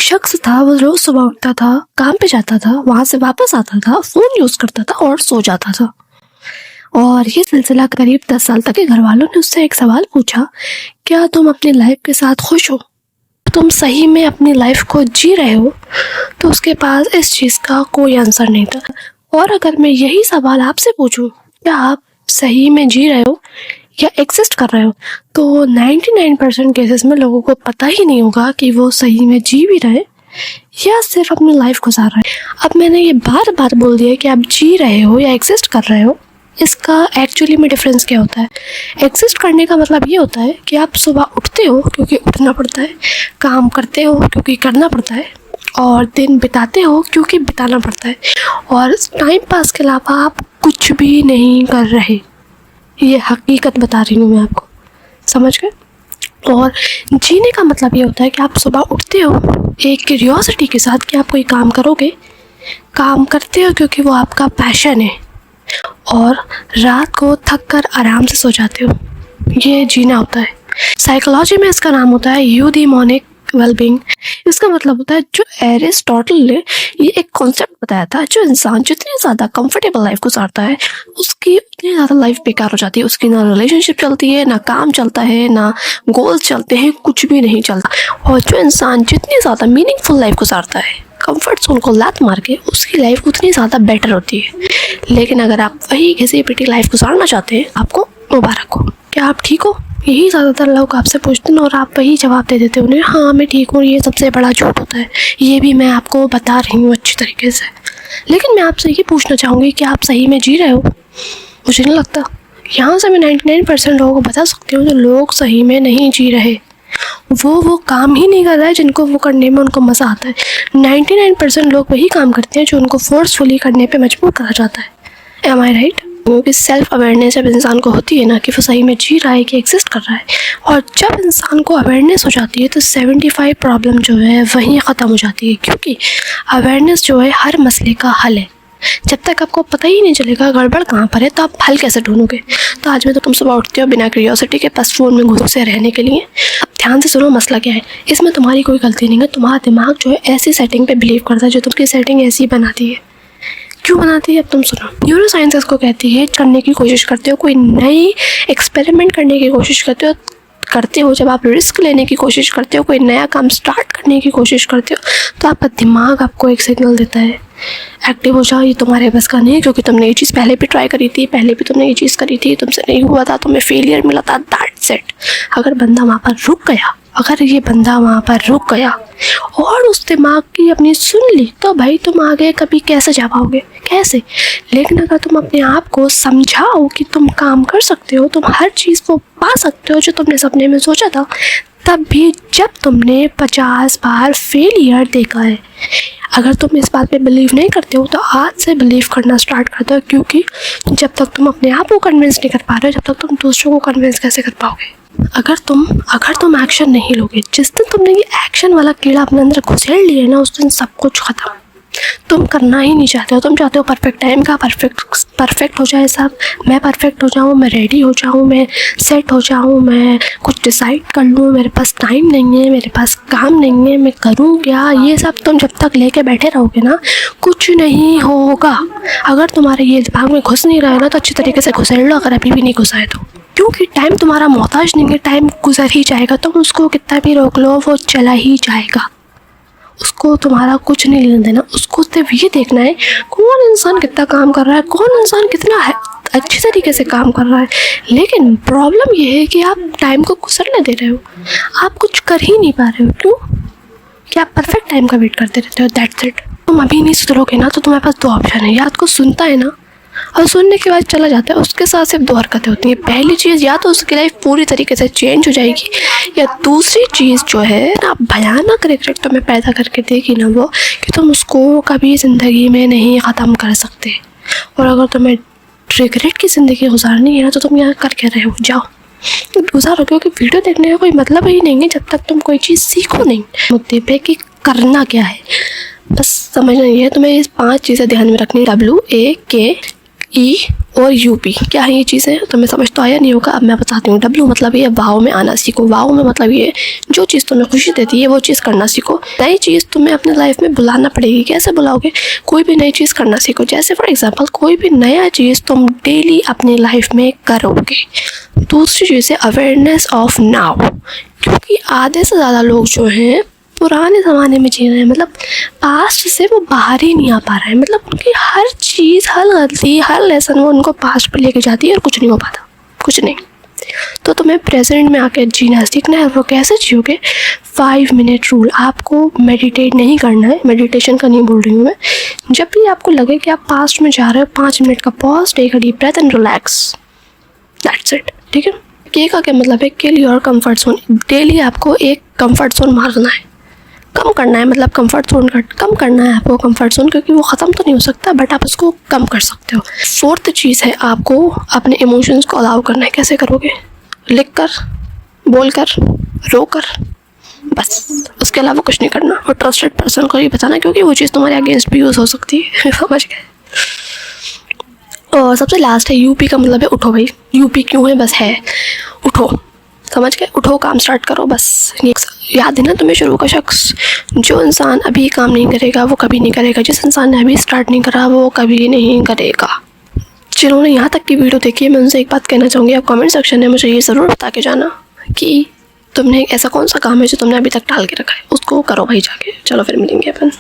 शख्स था, वो रोज सुबह उठता था, काम पे जाता था, वहां से वापस आता था, फोन यूज करता था और सो जाता था। और ये सिलसिला करीब 10 साल तक के। घर वालों ने उससे एक सवाल पूछा, क्या तुम अपनी लाइफ के साथ खुश हो? तुम सही में अपनी लाइफ को जी रहे हो? तो उसके पास इस चीज का कोई आंसर नहीं था। और अगर मैं यही सवाल आपसे पूछूं, क्या आप सही में जी रहे हो या एग्जिस्ट कर रहे हो, तो 99% केसेस में लोगों को पता ही नहीं होगा कि वो सही में जी भी रहे या सिर्फ अपनी लाइफ गुजार रहे हैं। अब मैंने ये बार बार बोल दिया कि आप जी रहे हो या एग्जिस्ट कर रहे हो। इसका एक्चुअली में डिफरेंस क्या होता है? एग्जिस्ट करने का मतलब ये होता है कि आप सुबह उठते हो क्योंकि उठना पड़ता है, काम करते हो क्योंकि करना पड़ता है, और दिन बिताते हो क्योंकि बिताना पड़ता है, और टाइम पास के अलावा आप कुछ भी नहीं कर रहे। ये हकीकत बता रही हूँ मैं आपको, समझ गए? और जीने का मतलब ये होता है कि आप सुबह उठते हो एक क्यूरियोसिटी के साथ कि आप कोई काम करोगे, काम करते हो क्योंकि वो आपका पैशन है, और रात को थक कर आराम से सो जाते हो। ये जीना होता है। साइकोलॉजी में इसका नाम होता है यूडेमोनिक वेलबींग। इसका मतलब होता है, जो एरिस्टोटल ने ये एक कॉन्सेप्ट बताया था, जो इंसान जितनी ज़्यादा कंफर्टेबल लाइफ गुजारता है उसकी उतनी ज़्यादा लाइफ बेकार हो जाती है। उसकी ना रिलेशनशिप चलती है, ना काम चलता है, ना गोल्स चलते हैं, कुछ भी नहीं चलता। और जो इंसान जितनी ज़्यादा मीनिंगफुल लाइफ गुजारता है, कंफर्ट जोन को लात मार के, उसकी लाइफ उतनी ज़्यादा बेटर होती है। लेकिन अगर आप वही घिसी पिटी लाइफ गुजारना चाहते हैं, आपको मुबारक हो। क्या आप ठीक हो? यही ज़्यादातर लोग आपसे पूछते हैं और आप वही जवाब दे देते हो उन्हें, हाँ मैं ठीक हूँ। ये सबसे बड़ा झूठ होता है। ये भी मैं आपको बता रही हूँ अच्छी तरीके से। लेकिन मैं आपसे ये पूछना चाहूँगी कि आप सही में जी रहे हो? मुझे नहीं लगता। यहाँ से मैं 99% लोगों को बता सकती हूँ जो लोग सही में नहीं जी रहे। वो काम ही नहीं कर रहा है जिनको वो करने में उनको मज़ा आता है। 99% लोग वही काम करते हैं जो उनको फोर्सफुली करने पे मजबूर करा जाता है। एम आई राइट? क्योंकि सेल्फ अवेयरनेस जब इंसान को होती है ना कि वो सही में जी रहा है कि एग्जिस्ट कर रहा है, और जब इंसान को अवेयरनेस हो जाती है तो 75 प्रॉब्लम जो है वहीं ख़त्म हो जाती है। क्योंकि अवेयरनेस जो है हर मसले का हल है। जब तक आपको पता ही नहीं चलेगा गड़बड़ कहाँ पर है, तो आप हल कैसे ढूंढोगे? तो आज में तो तुम सुबह उठते हो बिना क्यूरियोसिटी के, बस फ़ोन में घुसे रहने के लिए। अब ध्यान से सुनो, मसला क्या है। इसमें तुम्हारी कोई गलती नहीं है। तुम्हारा दिमाग जो है ऐसी सेटिंग पे बिलीव करता है जो तुमकी सेटिंग ऐसी बनाती है। क्यों बनाती है? अब तुम सुनो। न्यूरो साइंस इसको कहती है, करने की कोशिश करते हो, कोई नई एक्सपेरिमेंट करने की कोशिश करते हो, जब आप रिस्क लेने की कोशिश करते हो, कोई नया काम स्टार्ट करने की कोशिश करते हो, तो आपका दिमाग आपको एक सिग्नल देता है, एक्टिव हो जाओ, ये तुम्हारे बस का नहीं है, क्योंकि तुमने ये चीज़ पहले भी ट्राई करी थी, पहले भी तुमने ये चीज़ करी थी, तुमसे नहीं हुआ था, तुम्हें फेलियर मिला था, दैट्स इट। अगर बंदा वहाँ पर रुक गया, अगर ये बंदा वहाँ पर रुक गया और उस दिमाग की अपनी सुन ली, तो भाई तुम आगे कभी कैसे जा पाओगे? कैसे? लेकिन अगर तुम अपने आप को समझाओ कि तुम काम कर सकते हो, तुम हर चीज़ को पा सकते हो जो तुमने सपने में सोचा था, तब भी जब तुमने 50 बार फेलियर देखा है। अगर तुम इस बात पे बिलीव नहीं करते हो तो आज से बिलीव करना स्टार्ट कर दो, क्योंकि जब तक तुम अपने आप को कन्विंस नहीं कर पा रहे हो, जब तक तुम दूसरों को कन्विंस कैसे कर पाओगे? अगर तुम एक्शन नहीं लोगे, जिस दिन तुमने ये एक्शन वाला कीड़ा अपने अंदर घुसेड़ लिया ना, उस दिन सब कुछ खत्म। तुम करना ही नहीं चाहते हो। तुम चाहते हो परफेक्ट टाइम का परफेक्ट हो जाए सब, मैं परफेक्ट हो जाऊँ, मैं रेडी हो जाऊँ, मैं सेट हो जाऊँ, मैं कुछ डिसाइड कर लूँ, मेरे पास टाइम नहीं है, मेरे पास काम नहीं है, मैं करूँ क्या? ये सब तुम जब तक लेके बैठे रहोगे ना, कुछ नहीं होगा। अगर तुम्हारे ये दिमाग में घुस नहीं रहा है ना, तो अच्छी तरीके से घुसेड़ लो, अगर अभी भी नहीं घुसा है तो। क्योंकि टाइम तुम्हारा मोहताज नहीं है, टाइम गुजर ही जाएगा। तुम उसको कितना भी रोक लो, वो चला ही जाएगा। उसको तुम्हारा कुछ नहीं लेना देना। उसको सिर्फ ये देखना है कौन इंसान कितना काम कर रहा है, कौन इंसान कितना अच्छी तरीके से काम कर रहा है। लेकिन प्रॉब्लम ये है कि आप टाइम को गुजरने दे रहे हो, आप कुछ कर ही नहीं पा रहे हो। क्यों? कि आप परफेक्ट टाइम का वेट करते रहते हो, दैट्स इट। तुम अभी नहीं सुधरोगे ना, तो तुम्हारे पास 2 ऑप्शन है, या तो सुनता है ना और सुनने के बाद चला जाता है, उसके साथ सिर्फ 2 हरकतें होती हैं। पहली चीज़, या तो उसकी लाइफ पूरी तरीके से चेंज हो जाएगी, या दूसरी चीज़ जो है ना, भयानक रिग्रेट तुम्हें पैदा करके देगी ना वो, कि तुम उसको कभी ज़िंदगी में नहीं ख़त्म कर सकते। और अगर तुम्हें रिग्रेट की ज़िंदगी गुजारनी है ना, तो तुम यहाँ कर क्या रहे हो? जाओ गुजारो, क्योंकि वीडियो देखने का कोई मतलब ही नहीं है जब तक तुम कोई चीज़ सीखो नहीं मुद्दे पे कि करना क्या है। बस समझना ये है, तुम्हें इस 5 चीज़ें ध्यान में रखनी। WAK, ई और यूपी क्या है ये चीज़ें, तुम्हें समझ तो आया नहीं होगा। अब मैं बताती हूँ। डब्ल्यू मतलब ये वाव में आना सीखो। वाव में मतलब ये जो चीज़ तुम्हें खुशी देती है वो चीज़ करना सीखो। नई चीज़ तुम्हें अपने लाइफ में बुलाना पड़ेगी। कैसे बुलाओगे? कोई भी नई चीज़ करना सीखो। जैसे फॉर एग्जांपल कोई भी नया चीज़ तुम डेली अपनी लाइफ में करोगे। दूसरी चीज़ है अवेयरनेस ऑफ नाउ, क्योंकि आधे से ज़्यादा लोग जो हैं पुराने ज़माने में जी रहे हैं, मतलब पास्ट से वो बाहर ही नहीं आ पा रहे हैं। मतलब उनकी हर चीज़, हर गलती, हर लेसन वो उनको पास्ट पे लेके जाती है और कुछ नहीं हो पाता, कुछ नहीं। तो तुम्हें प्रेजेंट में आके जीना सीखना है। वो कैसे जियोगे? 5 मिनट रूल। आपको मेडिटेट नहीं करना है, मेडिटेशन का नहीं बोल रही हूँ मैं। जब भी आपको लगे कि आप पास्ट में जा रहे हो, 5 मिनट का pause, take a deep breath and relax, that's it. ठीक है। के का क्या मतलब है? Kill your comfort zone. Daily आपको एक कंफर्ट जोन मारना है, कम करना है। मतलब कंफर्ट जोन कम करना है आपको कंफर्ट जोन, क्योंकि वो ख़त्म तो नहीं हो सकता बट आप उसको कम कर सकते हो। 4th चीज़ है आपको अपने इमोशंस को अलाउ करना है। कैसे करोगे? लिख कर, बोल कर, रो कर, बस। उसके अलावा कुछ नहीं करना। और ट्रस्टेड पर्सन को ही बताना, क्योंकि वो चीज़ तुम्हारे अगेंस्ट भी यूज़ हो सकती है। समझ गए? और सबसे लास्ट है यूपी का मतलब है उठो भाई। यूपी क्यों है? बस है, उठो। समझ गए? उठो, काम स्टार्ट करो बस। याद है ना तुम्हें शुरू का शख्स? जो इंसान अभी काम नहीं करेगा वो कभी नहीं करेगा। जिस इंसान ने अभी स्टार्ट नहीं करा वो कभी नहीं करेगा। जिन्होंने यहाँ तक की वीडियो देखी है, मैं उनसे एक बात कहना चाहूँगी। आप कमेंट सेक्शन में मुझे ये ज़रूर बता के जाना कि तुमने ऐसा कौन सा काम है जो तुमने अभी तक टाल के रखा है, उसको करो भाई जाके। चलो फिर मिलेंगे अपन।